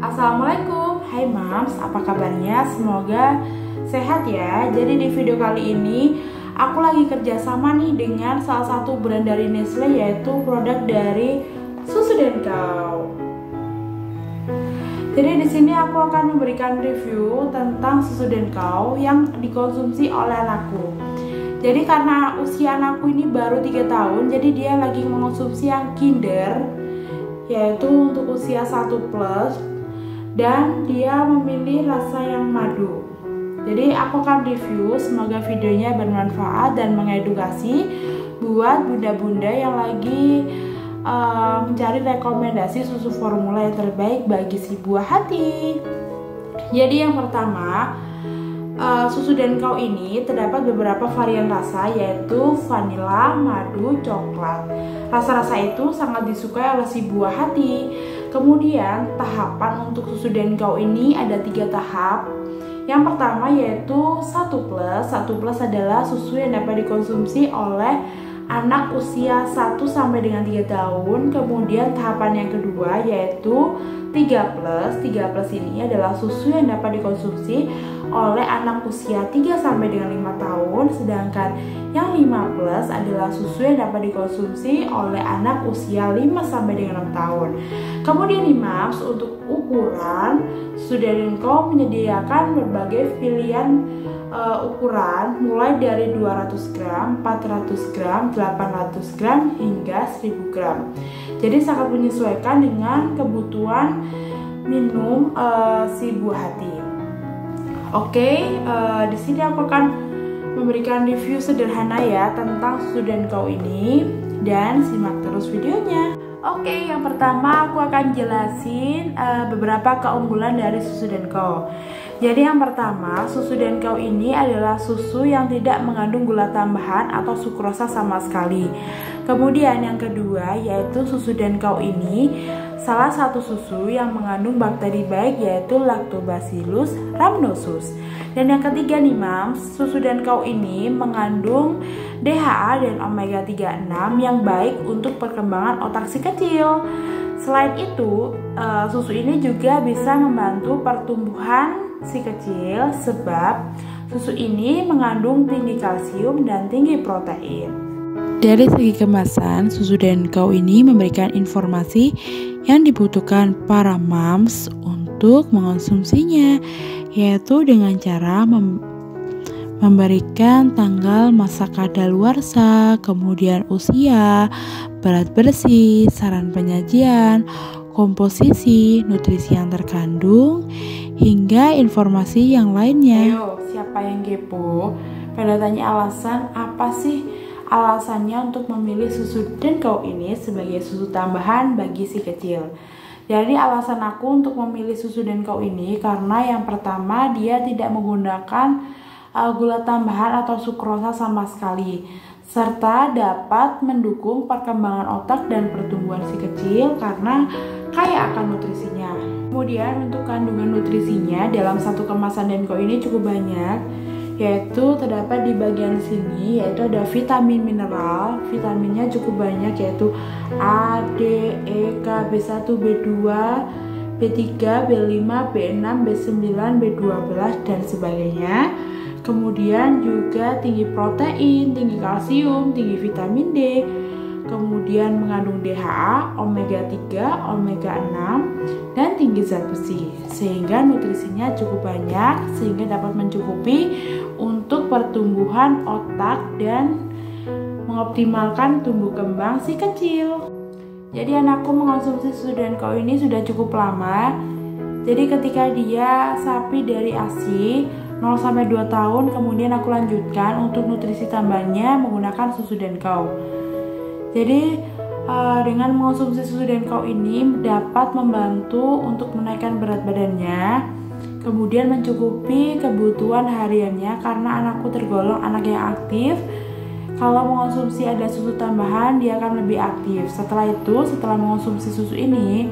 Assalamualaikum, hai Mams, apa kabarnya? Semoga sehat ya. Jadi di video kali ini aku lagi kerjasama nih dengan salah satu brand dari Nestle, yaitu produk dari Susu Denkau. Jadi di sini aku akan memberikan review tentang Susu Denkau yang dikonsumsi oleh anakku. Jadi karena usia anakku ini baru 3 tahun, jadi dia lagi mengonsumsi yang Kinder, yaitu untuk usia 1+, dan dia memilih rasa yang madu. Jadi aku akan review, semoga videonya bermanfaat dan mengedukasi buat bunda-bunda yang lagi mencari rekomendasi susu formula yang terbaik bagi si buah hati. Jadi yang pertama, Susu Denkau ini terdapat beberapa varian rasa, yaitu vanila, madu, coklat. Rasa-rasa itu sangat disukai oleh si buah hati. Kemudian tahapan untuk Susu Denkau ini ada 3 tahap. Yang pertama yaitu 1+. 1+ adalah susu yang dapat dikonsumsi oleh anak usia 1 sampai dengan 3 tahun. Kemudian tahapan yang kedua yaitu 3+. 3+ ini adalah susu yang dapat dikonsumsi oleh anak usia 3 sampai dengan 5 tahun. Sedangkan yang 5+ adalah susu yang dapat dikonsumsi oleh anak usia 5 sampai dengan 6 tahun. Kemudian nih Mams, untuk ukuran Susu Denkau menyediakan berbagai pilihan ukuran mulai dari 200 gram, 400 gram, 800 gram hingga 1000 gram. Jadi sangat menyesuaikan dengan kebutuhan minum si buah hati. Oke, di sini aku akan memberikan review sederhana ya tentang Susu Denkau ini, dan simak terus videonya. Oke, yang pertama aku akan jelasin beberapa keunggulan dari Susu Denkau. Jadi yang pertama, Susu Denkau ini adalah susu yang tidak mengandung gula tambahan atau sukrosa sama sekali. Kemudian yang kedua yaitu Susu Denkau ini salah satu susu yang mengandung bakteri baik, yaitu Lactobacillus rhamnosus. Dan yang ketiga nih Mams, Susu Denkau ini mengandung DHA dan omega 36 yang baik untuk perkembangan otak si kecil. Selain itu, susu ini juga bisa membantu pertumbuhan si kecil sebab susu ini mengandung tinggi kalsium dan tinggi protein. Dari segi kemasan, Susu Denkau ini memberikan informasi yang dibutuhkan para moms untuk mengonsumsinya, yaitu dengan cara memberikan tanggal masa kadaluarsa, kemudian usia, berat bersih, saran penyajian, komposisi, nutrisi yang terkandung, hingga informasi yang lainnya. Ayo, siapa yang kepo? Pada tanya alasan apa sih alasannya untuk memilih Susu Denkau ini sebagai susu tambahan bagi si kecil. Jadi alasan aku untuk memilih Susu Denkau ini karena yang pertama, dia tidak menggunakan gula tambahan atau sukrosa sama sekali, serta dapat mendukung perkembangan otak dan pertumbuhan si kecil karena kaya akan nutrisinya. Kemudian untuk kandungan nutrisinya dalam satu kemasan Denkau ini cukup banyak, yaitu terdapat di bagian sini, yaitu ada vitamin mineral. Vitaminnya cukup banyak, yaitu A, D, E, K, B1, B2, B3, B5, B6, B9, B12 dan sebagainya. Kemudian juga tinggi protein, tinggi kalsium, tinggi vitamin D, kemudian mengandung DHA, omega 3, omega 6 dan tinggi zat besi, sehingga nutrisinya cukup banyak sehingga dapat mencukupi untuk pertumbuhan otak dan mengoptimalkan tumbuh kembang si kecil. Jadi anakku mengonsumsi Susu Denkau ini sudah cukup lama. Jadi ketika dia sapi dari ASI 0-2 tahun, kemudian aku lanjutkan untuk nutrisi tambahnya menggunakan Susu Denkau. Jadi dengan mengonsumsi Susu Denkau ini dapat membantu untuk menaikkan berat badannya, kemudian mencukupi kebutuhan hariannya karena anakku tergolong anak yang aktif. Kalau mengonsumsi ada susu tambahan, dia akan lebih aktif. Setelah itu, setelah mengonsumsi susu ini,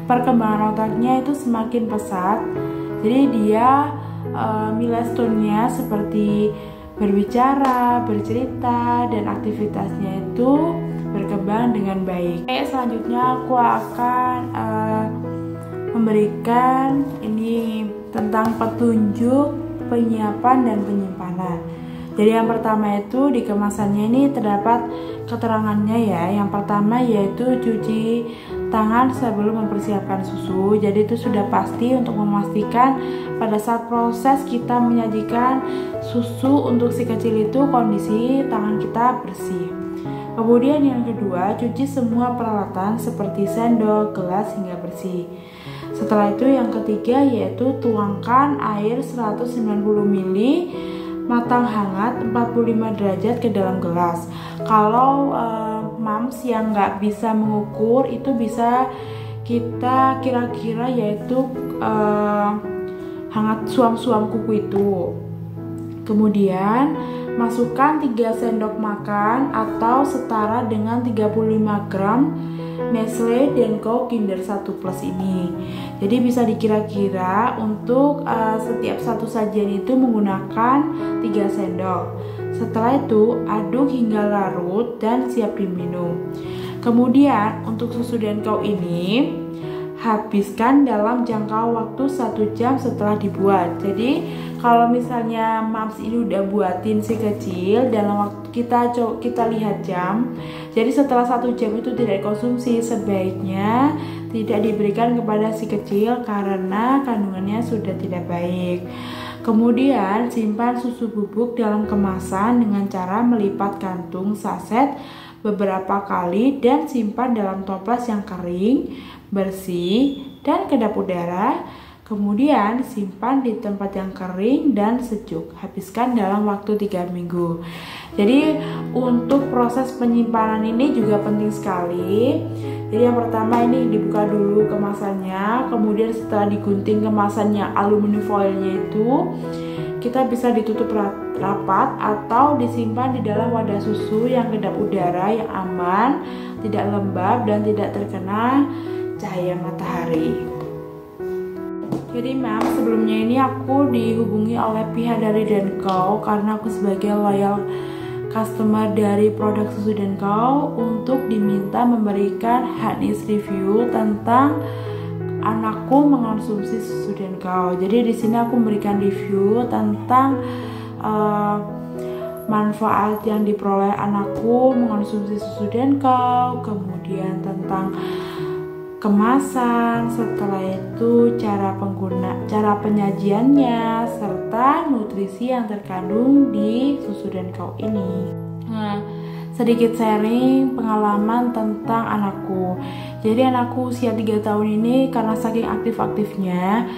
perkembangan otaknya itu semakin pesat. Jadi dia milestone-nya seperti berbicara, bercerita, dan aktivitasnya itu berkembang dengan baik. Oke, selanjutnya aku akan memberikan ini tentang petunjuk penyiapan dan penyimpanan. Jadi yang pertama itu di kemasannya ini terdapat keterangannya ya. Yang pertama yaitu cuci tangan sebelum mempersiapkan susu. Jadi itu sudah pasti untuk memastikan pada saat proses kita menyajikan susu untuk si kecil itu kondisi tangan kita bersih. Kemudian yang kedua, cuci semua peralatan seperti sendok, gelas hingga bersih. Setelah itu yang ketiga yaitu tuangkan air 190 ml matang hangat 45 derajat ke dalam gelas. Kalau moms yang nggak bisa mengukur itu bisa kita kira-kira yaitu hangat suam-suam kuku itu. Kemudian masukkan 3 sendok makan atau setara dengan 35 gram Nestle Denko Kinder 1 Plus ini. Jadi bisa dikira-kira untuk setiap satu sajian itu menggunakan 3 sendok. Setelah itu aduk hingga larut dan siap diminum. Kemudian untuk susu Denko ini habiskan dalam jangka waktu 1 jam setelah dibuat. Jadi kalau misalnya moms ini udah buatin si kecil, dalam waktu kita lihat jam. Jadi setelah 1 jam itu tidak dikonsumsi, sebaiknya tidak diberikan kepada si kecil karena kandungannya sudah tidak baik. Kemudian simpan susu bubuk dalam kemasan dengan cara melipat kantung saset beberapa kali dan simpan dalam toples yang kering, bersih, dan kedap udara. Kemudian simpan di tempat yang kering dan sejuk. Habiskan dalam waktu 3 minggu. Jadi untuk proses penyimpanan ini juga penting sekali. Jadi yang pertama ini dibuka dulu kemasannya. Kemudian setelah digunting kemasannya, aluminium foilnya itu kita bisa ditutup rapat atau disimpan di dalam wadah susu yang kedap udara yang aman, tidak lembab dan tidak terkena cahaya matahari. Jadi sebelumnya ini aku dihubungi oleh pihak dari Denko karena aku sebagai loyal customer dari produk susu Denko untuk diminta memberikan hadis review tentang anakku mengonsumsi susu Denko. Jadi di sini aku memberikan review tentang manfaat yang diperoleh anakku mengonsumsi susu Denko, kemudian tentang kemasan, setelah itu cara penyajiannya, serta nutrisi yang terkandung di susu Denko ini. Nah, sedikit sharing pengalaman tentang anakku. Jadi anakku usia 3 tahun ini karena saking aktif-aktifnya,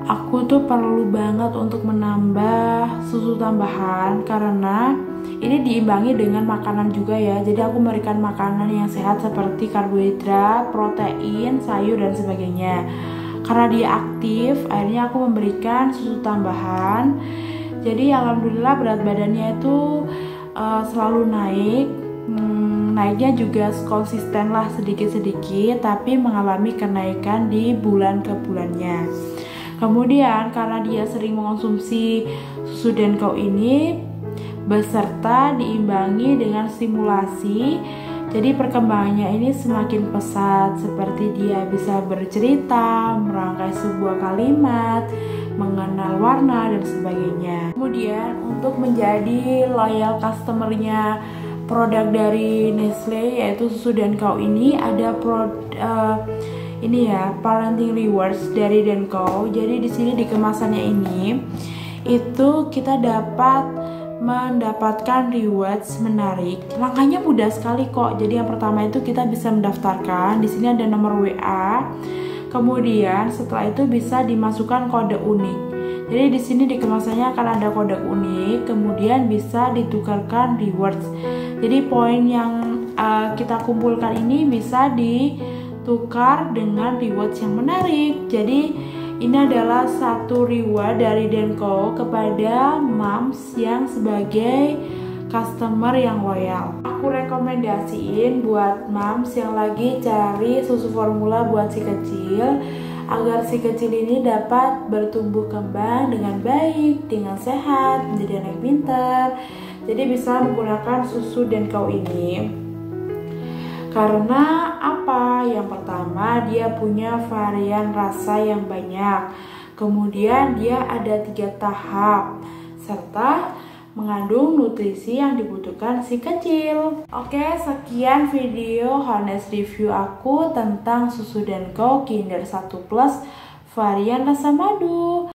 aku tuh perlu banget untuk menambah susu tambahan karena ini diimbangi dengan makanan juga ya. Jadi aku memberikan makanan yang sehat seperti karbohidrat, protein, sayur dan sebagainya. Karena dia aktif, akhirnya aku memberikan susu tambahan. Jadi alhamdulillah berat badannya itu selalu naik. Naiknya juga konsisten lah sedikit-sedikit, tapi mengalami kenaikan di bulan ke bulannya. Kemudian karena dia sering mengonsumsi susu Denko ini beserta diimbangi dengan stimulasi, jadi perkembangannya ini semakin pesat, seperti dia bisa bercerita, merangkai sebuah kalimat, mengenal warna dan sebagainya. Kemudian untuk menjadi loyal customernya produk dari Nestle yaitu susu Denko ini ada ini ya, parenting rewards dari Denko. Jadi di sini di kemasannya ini itu kita dapat mendapatkan rewards menarik. Langkahnya mudah sekali kok. Jadi yang pertama itu kita bisa mendaftarkan. Di sini ada nomor WA. Kemudian setelah itu bisa dimasukkan kode unik. Jadi di sini di kemasannya akan ada kode unik. Kemudian bisa ditukarkan rewards. Jadi poin yang kita kumpulkan ini bisa ditukar dengan rewards yang menarik. Jadi ini adalah satu reward dari Denko kepada moms yang sebagai customer yang loyal. Aku rekomendasiin buat moms yang lagi cari susu formula buat si kecil, agar si kecil ini dapat bertumbuh kembang dengan baik, dengan sehat, menjadi anak pintar. Jadi bisa menggunakan susu Denko ini. Karena apa? Yang pertama, dia punya varian rasa yang banyak. Kemudian dia ada 3 tahap, serta mengandung nutrisi yang dibutuhkan si kecil. Oke, sekian video honest review aku tentang susu Denko Kinder 1 Plus varian rasa madu.